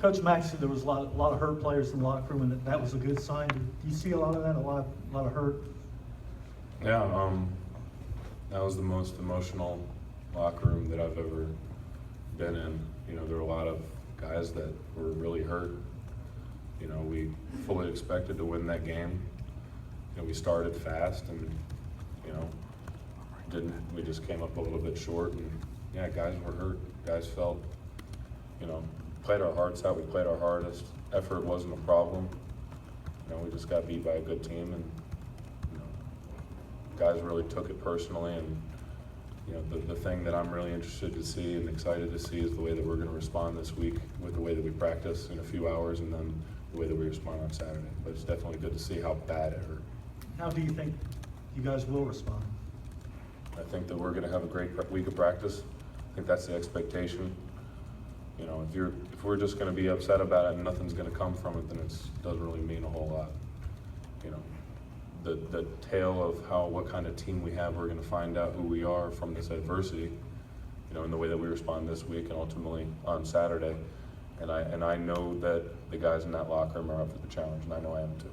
Coach Mack said there was a lot of hurt players in the locker room, and that was a good sign. Do you see a lot of that, a lot of hurt? Yeah, that was the most emotional locker room that I've ever been in. You know, there were a lot of guys that were really hurt. You know, we fully expected to win that game. You know, we started fast and, you know, we just came up a little bit short, and yeah, guys were hurt. Guys felt, you know, played our hearts out. We played our hardest. Effort wasn't a problem. You know, we just got beat by a good team, and you know, guys really took it personally. And you know, the thing that I'm really interested to see and excited to see is the way that we're going to respond this week with the way that we practice in a few hours, and then the way that we respond on Saturday. But it's definitely good to see how bad it hurt. How do you think you guys will respond? I think that we're going to have a great week of practice. I think that's the expectation. You know, if we're just going to be upset about it and nothing's going to come from it, then it doesn't really mean a whole lot. You know, the tale of what kind of team we have, we're going to find out who we are from this adversity. You know, in the way that we respond this week and ultimately on Saturday. And I know that the guys in that locker room are up for the challenge, and I know I am too.